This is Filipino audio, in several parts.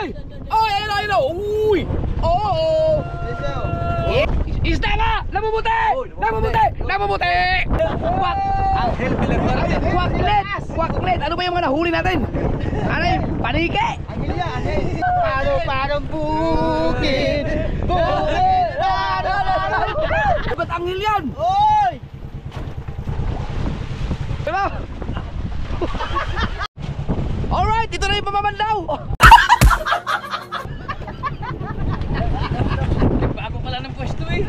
Oy! Oy! Ayun na! Uy! Oo! Isda nga! Namumuti! Namumuti! Namumuti! Kwak! Anghel Villarreal! Kwaklet! Kwaklet! Ano ba yung mga nahuli natin? Ano yung panike? Anghel yan! Anghel! Parang bukid! Bukid! Ba't anghel yan? Oy! Diba? Alright! Ito na yung pamamandaw! Bago pala ng pwesto eh.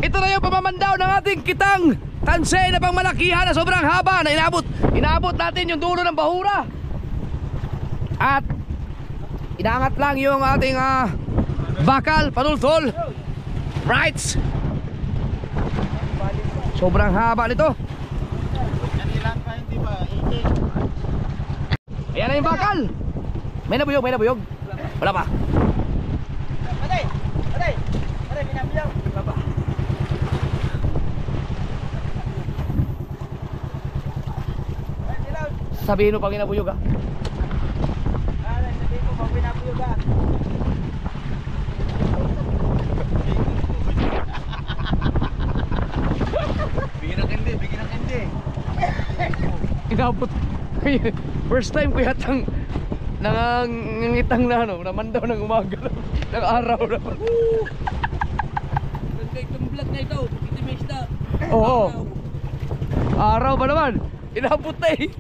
Ito na yung pamamandaw ng ating kitang tansay na pangmalakihan na sobrang haba na inaabot natin yung dulo ng bahura. At inaangat lang yung ating bakal, panultol. Rights. Sobrang haba nito. Ayan na yung bakal. May nabuyog, may nabuyog. Wala pa. Aday! Aday! Aday, pinabiyang! Wala pa. Sabihin mo pag inabuyog ha. Aday, sabihin mo pag pinabiyog ha. Bigyan ng hindi, bigyan ng hindi. Inabot. First time ko yatang nangangitang na ano, naman daw ng umaga ng araw na. Ganda itong vlog na ito, hindi may isda. Oo. Araw ba naman? Inabot na eh.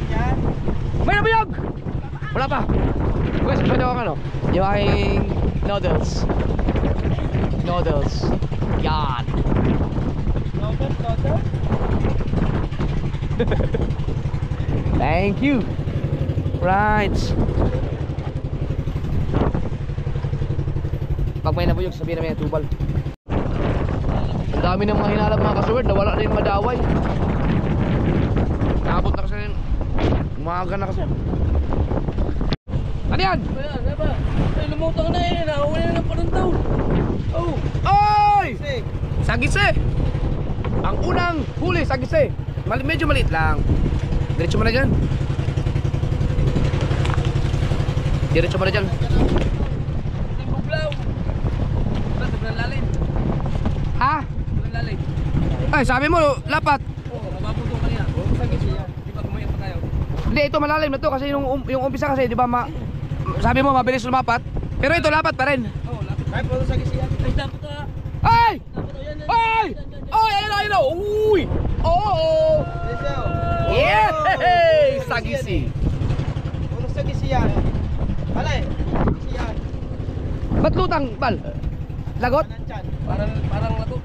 Yan. May nabuyog! Wala pa. Pwede pwede ako ano? Yung aking noodles. Noodles. Yan. Lover? Thank you. Right. Pag may nabuyog, sabihin namin yung tubal. Ang dami ng mga hinalap mga kasuwerd na wala na yung madaway. Nakabot na kasi rin. Umaga na kasi. Ano yan? Ayan, ano ba? Ay, lumutang na eh, nahuli na ng panuntaw. Oh! Oy! Sagise! Ang unang huli, sagise. Medyo maliit lang. Diretso mo na dyan. Diretso mo na dyan. Hindi buglaw. Ba, sobrang lalim. Ha? Sobrang lalim. Ay, sabi mo, lapat. Oo, mababuto kanina. Oo, sagis yan. Di ba kumain pa tayo? Hindi, ito malalim na to kasi yung umpisa kasi, di ba, sabi mo mabilis lumapat. Pero ito lapat pa rin. Oo, lapit. Ay, puro sagis yan. Ay, dapat ka. Ay! Dapat o yan. Ay! Ay! Ayun na! Uy! Oo! Yeah! Sagisi! Puro sagis yan. Alay! Sagis yan. Ba't lutang, Bal? Lagot? Nandyan. Parang lato.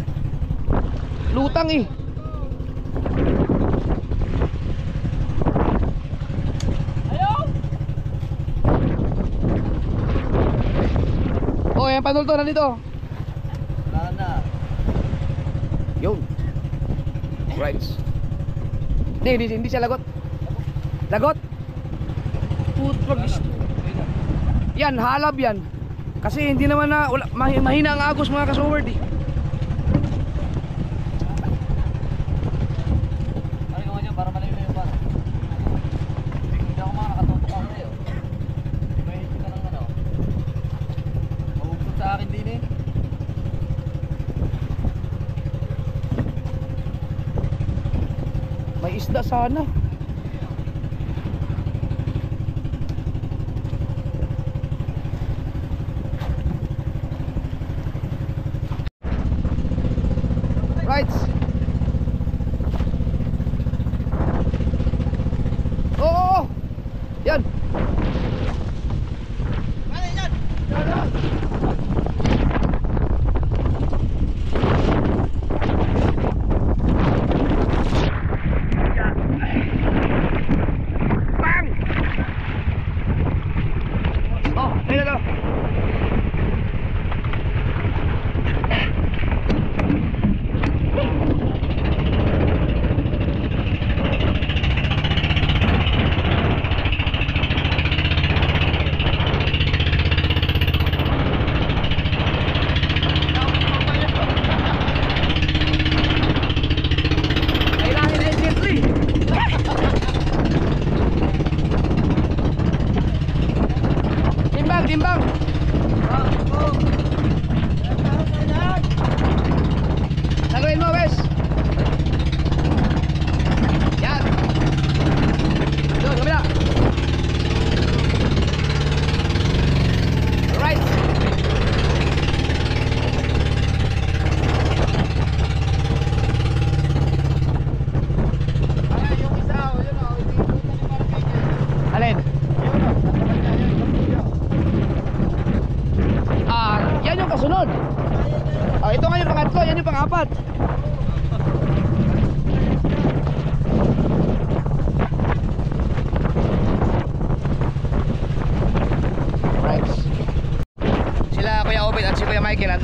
Lutang eh. Ayaw! Oh, yan panulto na dito. Wala na. Yun. Right. Hindi siya lagot. Lagot? Putragis. Yan, halab yan. Kasi hindi naman na mahina ang agos mga kasoward eh. Ano yung kanya para malayo na yung para? Hindi ako makakatutok ako sa'yo. May higit ka ng ano. Mahugot sa akin din eh. May isda sana. Right. Oo. Yan. Alay, yan!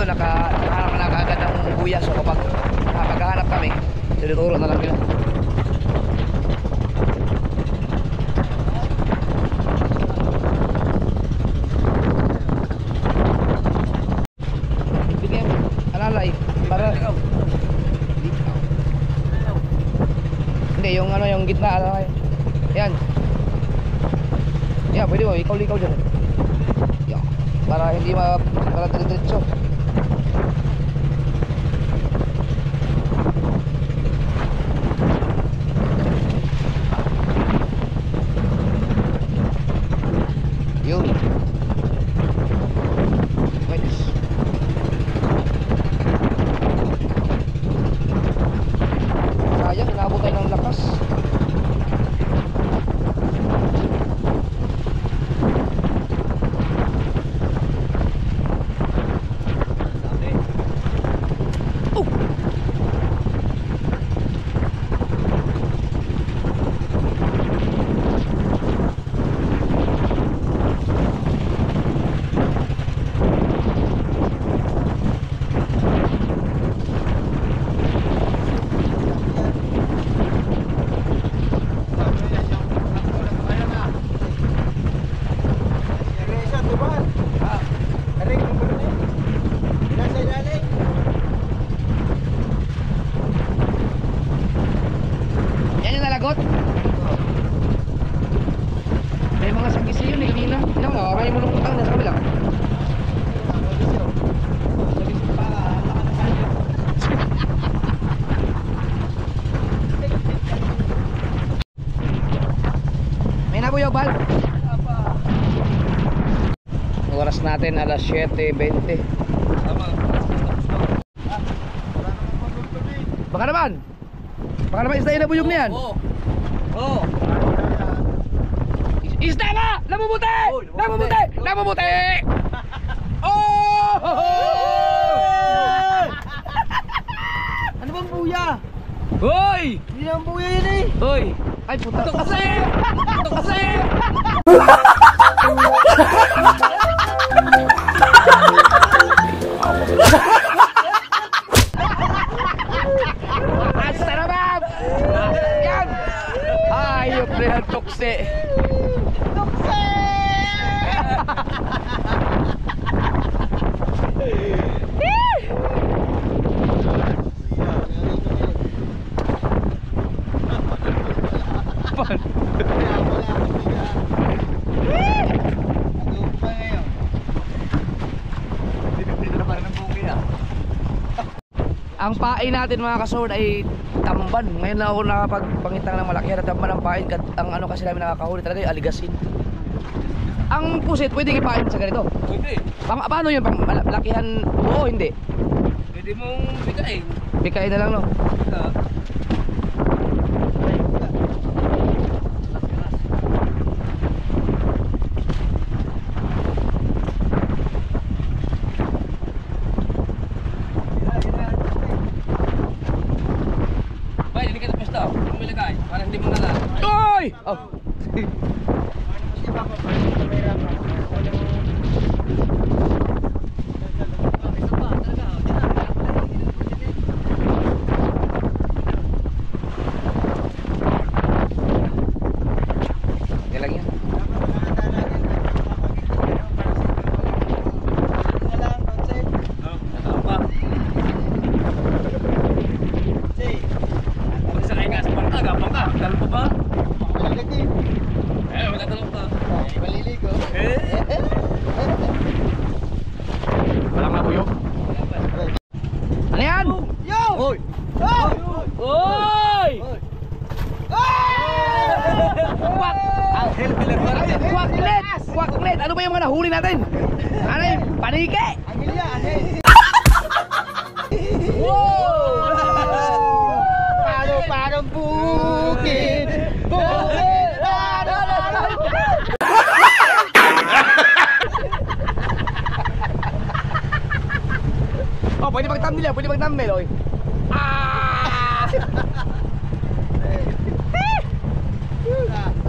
dito, nakahanap na kagad ng buya. So kapag maghahanap kami, tinuturo na lang yun. Bigyan mo, alalay, para... Hindi, yung ano, yung gitna, alalay. Yan. Yan, pwede mo, ikaw-likaw dyan. Yan. Para hindi para diretso. Yun. Pwede. Sayang, inabot tayo ng lakas. Yan yung nalagot. May mga sagisi yun eh kanina. Ano nga, may mulong utang na sa kabila. May nabuyaw bal. Oras natin alas 7:20. Baka naman. Baka naman isda yung nabuyog na yan. Oo. Isda nga! Namumuti! Namumuti! Namumuti! Oh! Ano bang buya? Hoy! Hindi naman buya yun eh. Hoy! Ay puta! Ito kasi! Ito kasi! Asa na ba? Yan! Ayop na yan, tukse! Tukse! Ang pain natin mga kasord ay tamban. Ngayon lang ako nakapagpangitang ng malaki na tamban ang pain. Ang ano kasi namin nakakahuli talaga yung aligasin. Ang pusit pwede ipain sa ganito. Pwede. Paano yun? Pang malakihan buo hindi? Pwede mong bigay. Bikain na lang no? Bay, hindi kita pesta. Huwag mo ilagay. Para hindi mo nalang. Oy! Oh. Yan lang yan. Magsakay ka sa bangka, gapang ka. Dalo pa ba? Magdadalo pa. Maliligo. Walang nabuyog. Ano yan? Yo! Hoy! Oy! Kwak! Angel Villarreal. Kwaklet! Kwaklet! Ano ba yung mga nahuli natin? Ano yung panike? Angilya, angil. Wow! Parang bukid. Bukid. Oh, pwede mag-thumbnail yan, pwede mag-thumbnail, oy. Ah!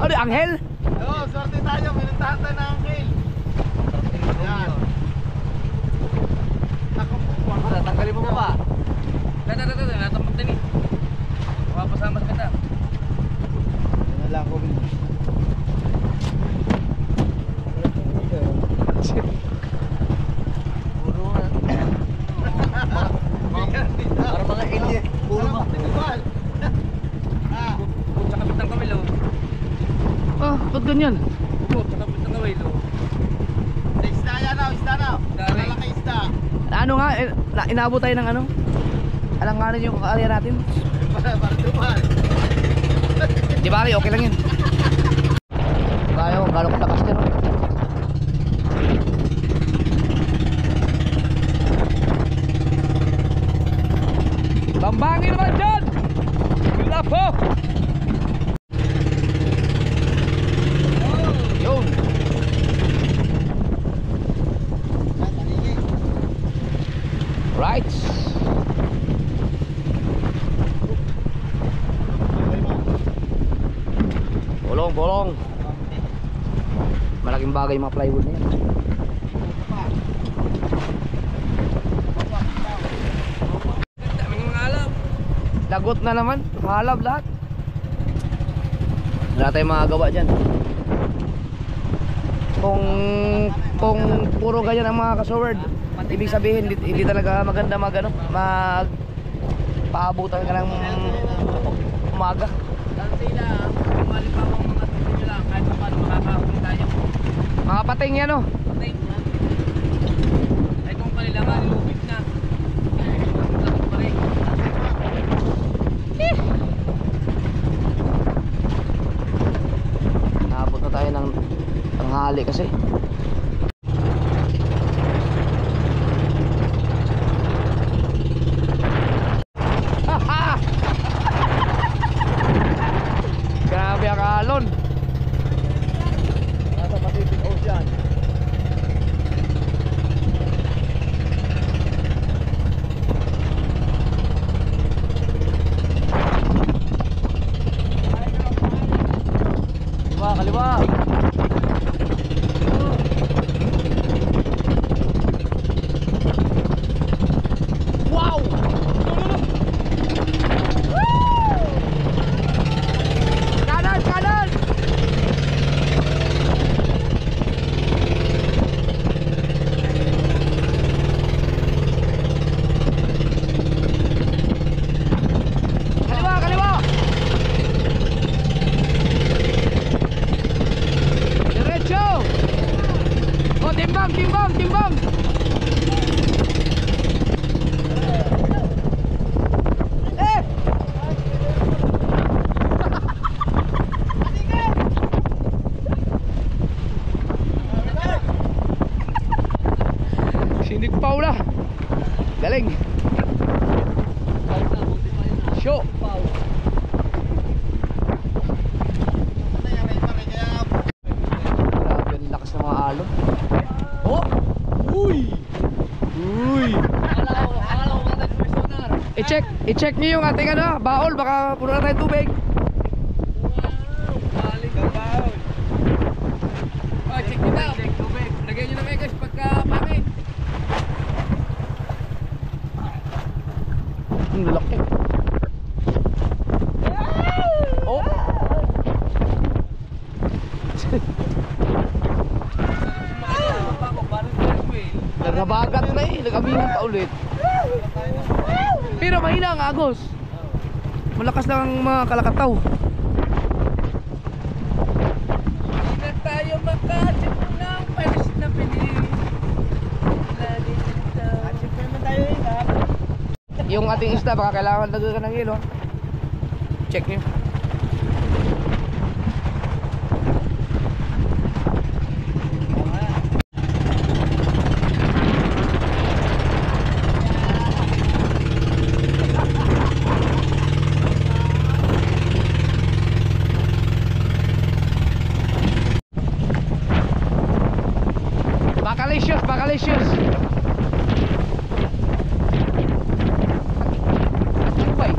Ano, anghel? Oo, swerte tayo. Minuntahan tayo ng angil. Ayan. Ako po. Tanggalin mo pa. Natambak din eh. Mapasama sa kata. Yan lang ko. Puro na. Para mga alien. Puro mga tinibal. Sa kapit ng kamilo. Ah, ba't ganyan? Sa kapit ng kamilo. Isda yan na, isda na. Malaki isda. Ano nga, inaabot tayo ng ano? Alanganin yung area natin. Para tumal. Di ba, okay lang yun. Galo ko takas ka, no? Bambangin naman dyan! Gila po! Yun! Right! Bolong! Malaking bagay yung mga plywood na yan. Daming mga alam. Lagot na naman, halab lahat. Wala tayong magagawa dyan. Kung puro ganyan ang mga kasoward, ibig sabihin hindi talaga maganda paabutan ka ng umaga. Sila, malimpamang mga tuloy lang. Kahit pa paano makakahuli tayo. Mga pating yan, oh. Patay. Ay kung kanila nga, nilubig na. Lakot pa rin. Naabot na tayo ng tanghali kasi. Grabe ang alon. Nasa Pacific Ocean. Kaliwa. Wow! Kanan! Kaliwa! Diretso! O, timbang! Sinigpaw na. Galing. Show. Grabe ang lakas ng mga alon. Oh! Uy! Akala ko kata yung sonar. I-check niyo yung ating ano, baol, baka puno na tayong tubig. Galing ka ba? Oh, check nyo na. Lagyan nyo ng megas pagka pangit. Ang laki. Oh! Nagabagat na eh, nagamingan pa ulit. Pero mahina ang agos. Malakas lang ang mga kalakataw. Hindi na tayo makasip ng palis na pinig. Siyempre naman tayo yun ha. Yung ating isda, baka kailangan dagdagan ng hilo. Check nyo. Bakalicious. Atubay.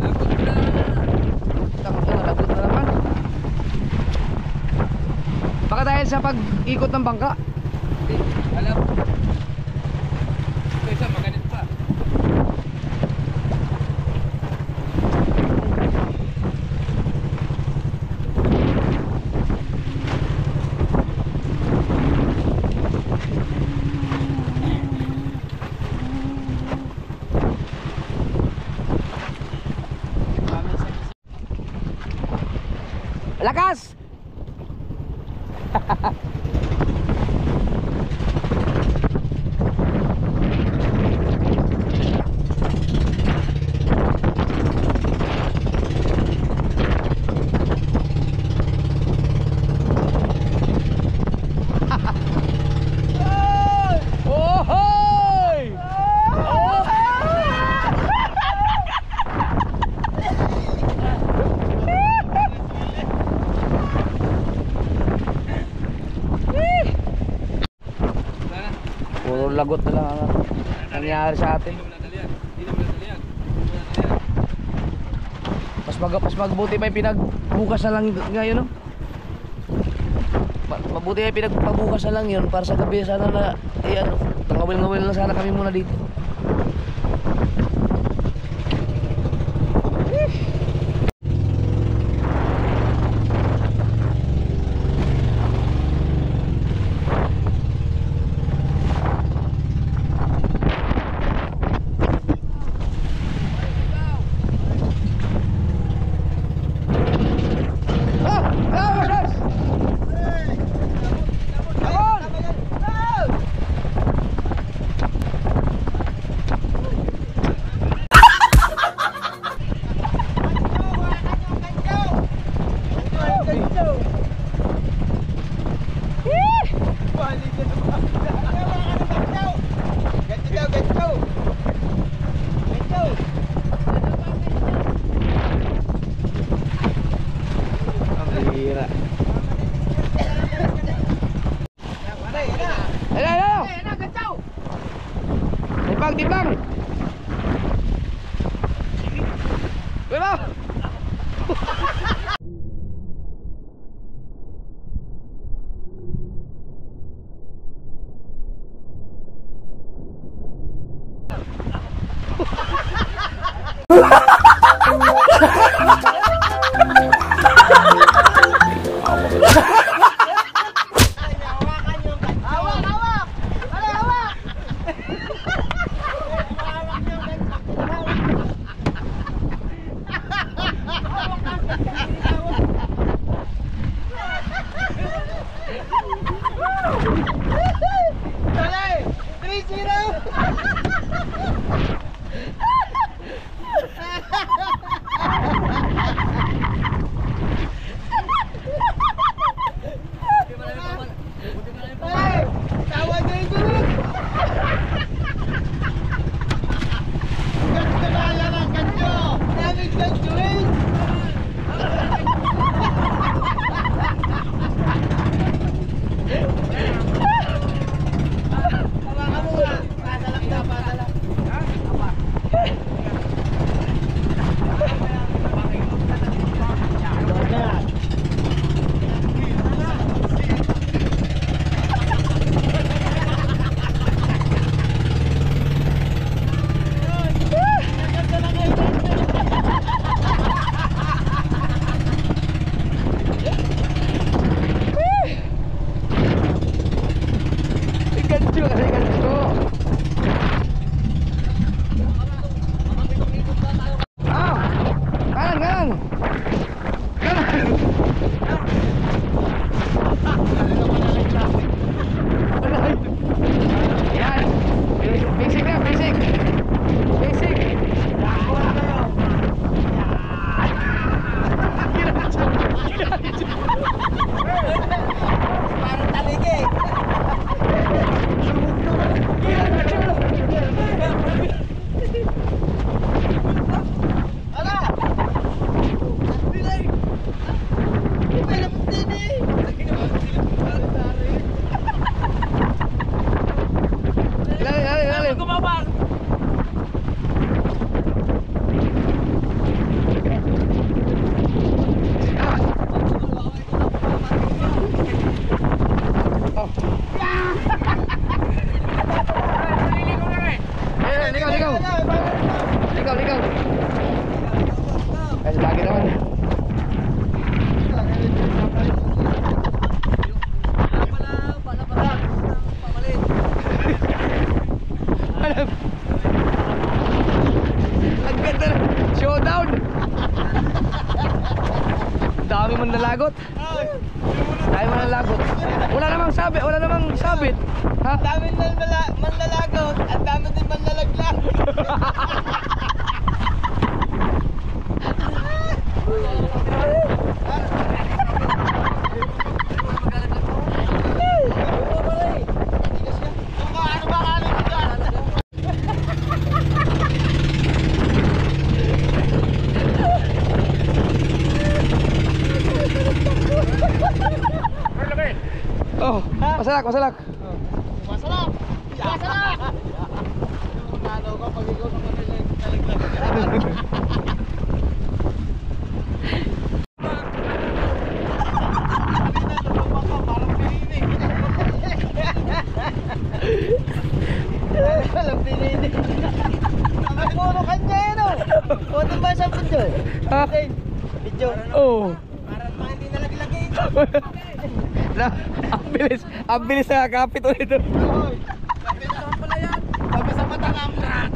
Lagot na naman. Baka dahil sa pag-ikot ng bangka. Alam. Kaysa Lakas! Ohoy! Puro lagot na lang ang nangyari sa atin. Mas mabuti pa yung pinagbukas na lang ngayon, no? Mabuti yung pinagpabukas na lang yun para sa gabi sana na ano, tangawil-ngawil na sana kami muna dito. Timbang! Wala! lagot. Ayaw mo ng lagot. Wala namang sabit. Ha? Ang dami manlalagot, ang dami din manlalaglag. Oh, masalak. Masalak! Masalak! Nalo ko pag ikaw naman nalaglag. Walang pininig. Ang puro kanya yun o. O, diba sa video? Ha? Video. Oh. Parang mga hindi nalaglagay. Na, ang bilis na kakapit ulit ito. Sabi naman pala yan. Sabi sa matang ang crack.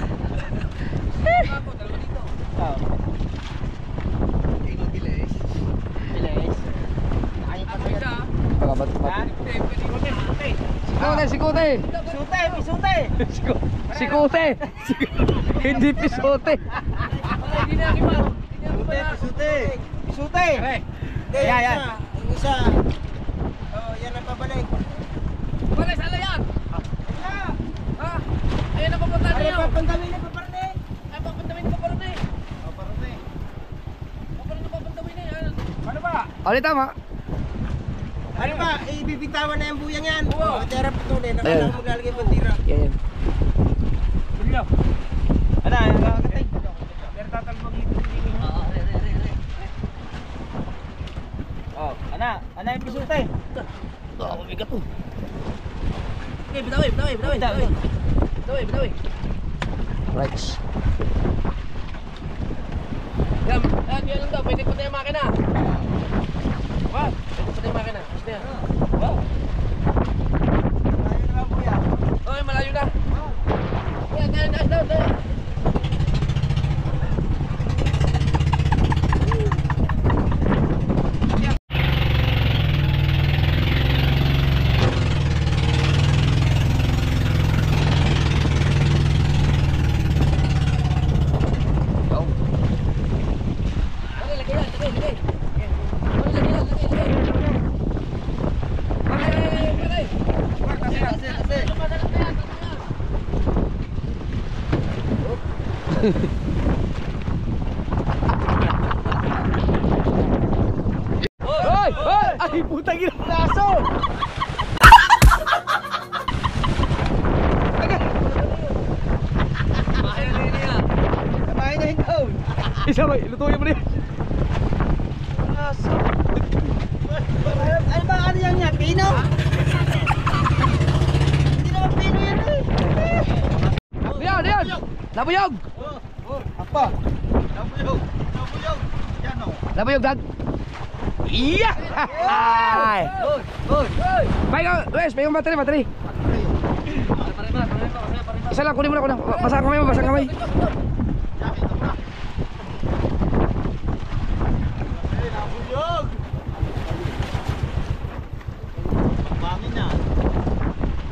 Ako, dalawa dito. Bilis. Bilis. Ayun pa siya. Pagabat pa. Sikote. Pisute, pisute. Sikote. Hindi pisote. Pisute, pisute. Pisute. Yan. Yung isa. Oh, yan ang pabalik. Pare, saan na yan? Ha? Ayun ang papunta na Ay, yun. papantawin na paparne. Ay, papuntamin ko pa rin eh. Paparne. Papuntamin na yan. Ano ba? Ulit tama. Ano ba? Ibibitawan na yung buyang yan. Oo. Matera patuloy. Ayun. Nakala ko maglalagay ng tira. Yan. Ano? Ano? Kakatay. Pero tatalbog dito. Oo, re. Oh, ana yung pisute. Oh, mabigat to. Okay, bitawi. Right. Yan lang daw. Pwede pa tayo makina. What? Pwede pa tayo makina. Gusto yan. Wow. Ayaw na lang buya. Okay, malayo na. Yan, tayo. Hoy! Ay, putang ina. Laso! Kabahin na yung down. Isa ba? Lutuin mo rin. Laso. Ano ba? Ano yan niya? Pino? Hindi naman pino yan eh. Diyan! Nabuyog! Apa? Nabuyog. Yan o. Nabuyog, Dag! Iya! Ay! May yung battery. Isa lang, kunin mo na. Basang kamay mo. Nabuyog. Bangin na.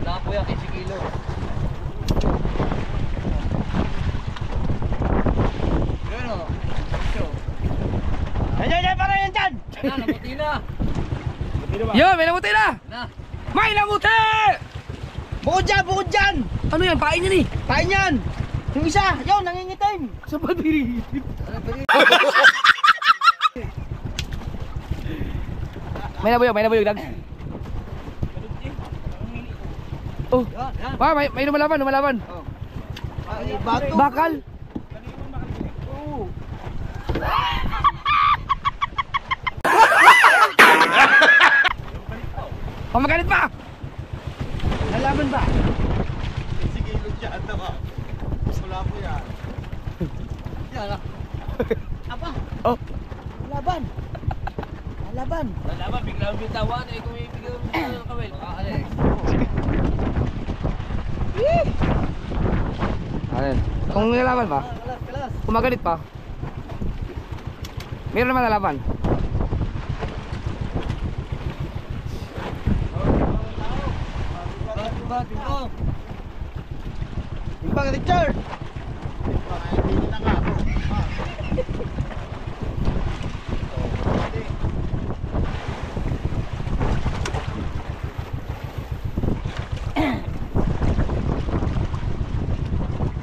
Wala po yan, 15 kilo. Yun o. Yan, para yan dyan. Yan, nabuti na. Yo, may namuti na! Na. May namuti! Bukod dyan. Ano yan? Pain yan eh! Pain yan. Yung isa, yun, nangingitim. Sa battery. May nabuyog, Dag. Oh, may lumalaban. Ay, bato. Bakal. Pamagalit pa! Nalaman ba? Sige, ilog dyan. Wala po yan. Yan ah. Aba, Oh, laban. Laban. Lalaman, biglang bitawan eh. Kung biglang bitawan ng kawel. Alex. ayun. Kung nilalaban pa, Kalas. kung magalit pa, meron naman nalaban. Bang Richard. Hindi na nga.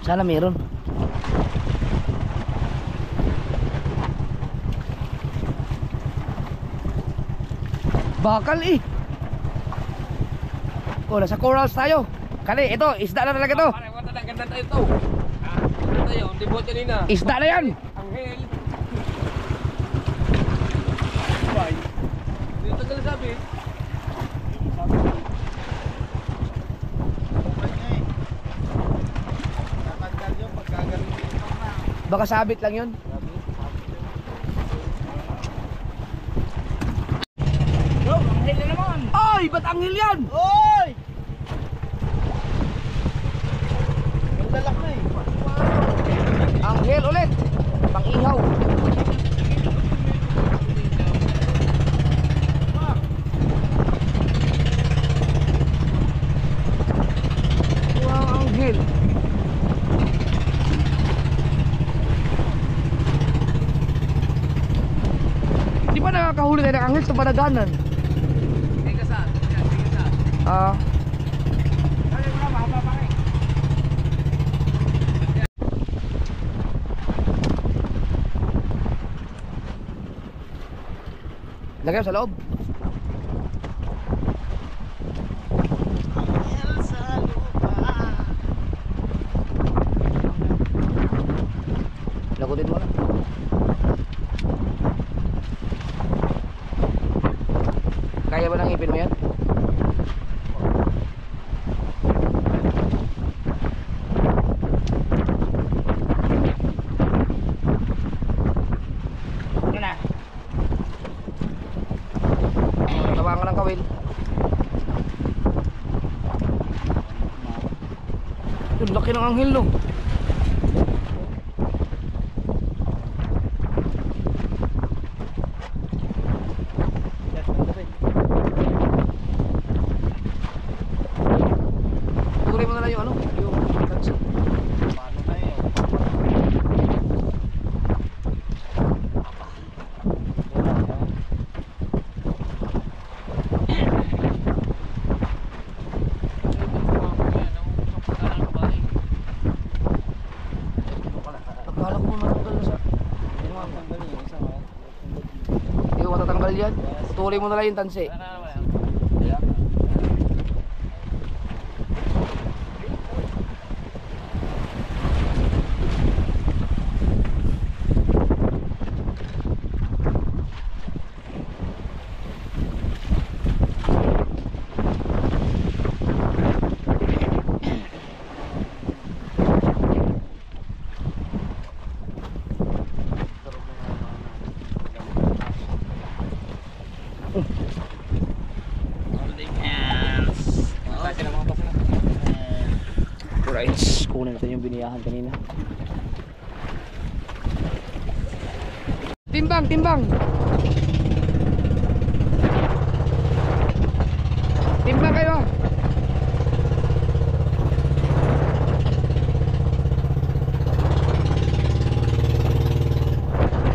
Sana meron. Bakal eh. Oh, nasa corals tayo. Kali, ito, isda na talaga to. Pare, wala na ganda tayo to. Ganda tayo, hindi buhat kanina. Isda na yan. Anghel. Bye. Dito ka na sabi. Baka sabit lang yun. Bro, anghel na naman. Ay, ba't anghel yan? Oy! Ang lalak na eh. Anghel ulit. Pang-ihaw. Wow, anghel. Di ba nakakahuli tayo ng anghel sa Panaganan? Sige ka saan? Sige ka saan? Ah, Ano yung mga mahaba pa kayo? lagay mo sa loob. Sa lupa. Lagutin mo na. Kaya ba nang ipin mo yan? Yan na. Tawa ka ng kawil. Yung laki ng anghel no. Tuloy mo na lang yung ano, yung tansi. Paano na yun? Akala ko matanggal na sa... Hindi ko matatanggal yan. Tuloy mo na lang yung tansi. Rights, kunin natin yung biniyahan kanina. Timbang, timbang. Timbang kayo.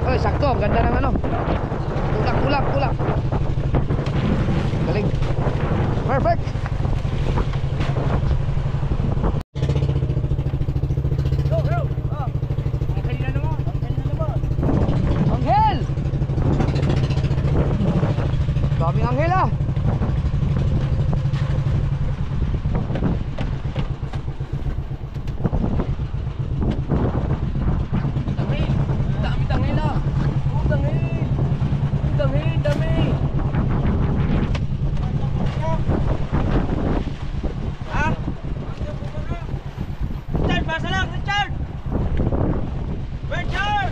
Oy, sakto, ang ganda ng ano. Tulak, tulak, tulak. Galing. Perfect. Anghel! Daming anghel ah! Dami tangila. Dami. Dami, dami. Ha? Richard, basa lang, Richard. Richard!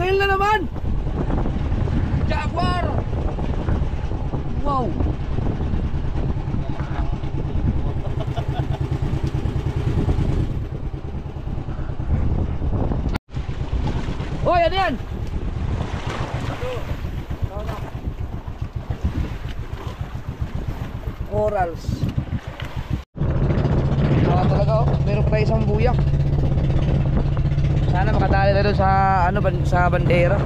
Anghel na naman! Jaguar! Wow! Hoy, ano yan? Corals. Talaga oh, meron pa tayo isang buyak. Sana makadali tayo doon sa ano sa bandera.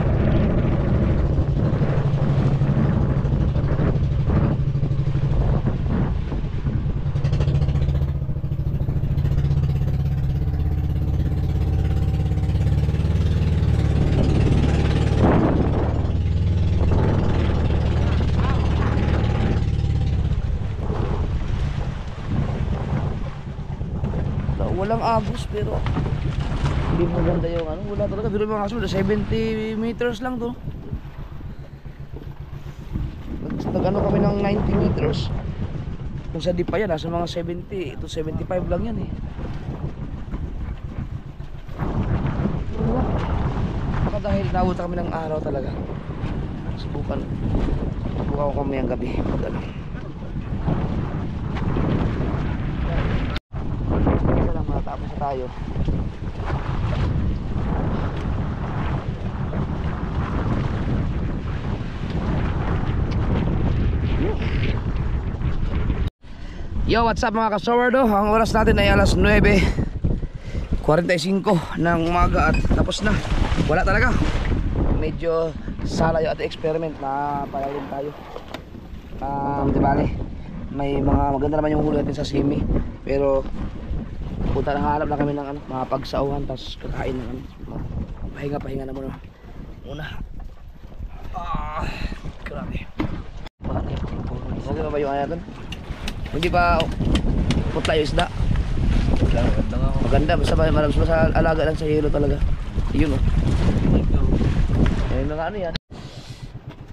Walang agos pero hindi maganda yung ano, wala talaga. Pero mga kasunod 70 meters lang to. Nag-ano kami ng 90 meters. Kung sa deep pa yan, nasa mga 70 to 75 lang yan eh. Baka dahil naabot kami ng araw talaga. Subukan ko kami ang gabi. Ano. Matapos na tayo. Yo, what's up mga kasawardo? Ang oras natin ay alas 9:45 ng umaga at tapos na. Wala talaga. Medyo salayo at experiment na palalim tayo. Di bale, may mga maganda naman yung huli natin sa simi. Pero punta na hanap na kami ng ano, mga pagsauhan, tapos kakain na kami. Pahinga na muna. Grabe. Okay ba yung ano doon? Hindi pa putla yung isda. Maganda, basta marami sa alaga lang sa yelo talaga. Yun oh. Ayun na ano yan.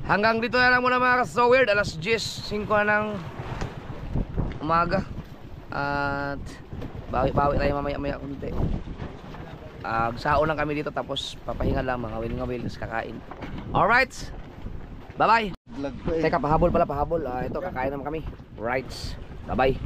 Hanggang dito na lang muna mga ka-so-weird. Alas 10:05 na ng umaga. At bawi-bawi tayo mamaya-maya kunti. Sao lang kami dito tapos papahinga lang, mga ngawil-ngawil, tapos kakain. Alright, bye bye. Teka, pahabol pala, pahabol. Ito, kakain naman kami. Right, bye bye.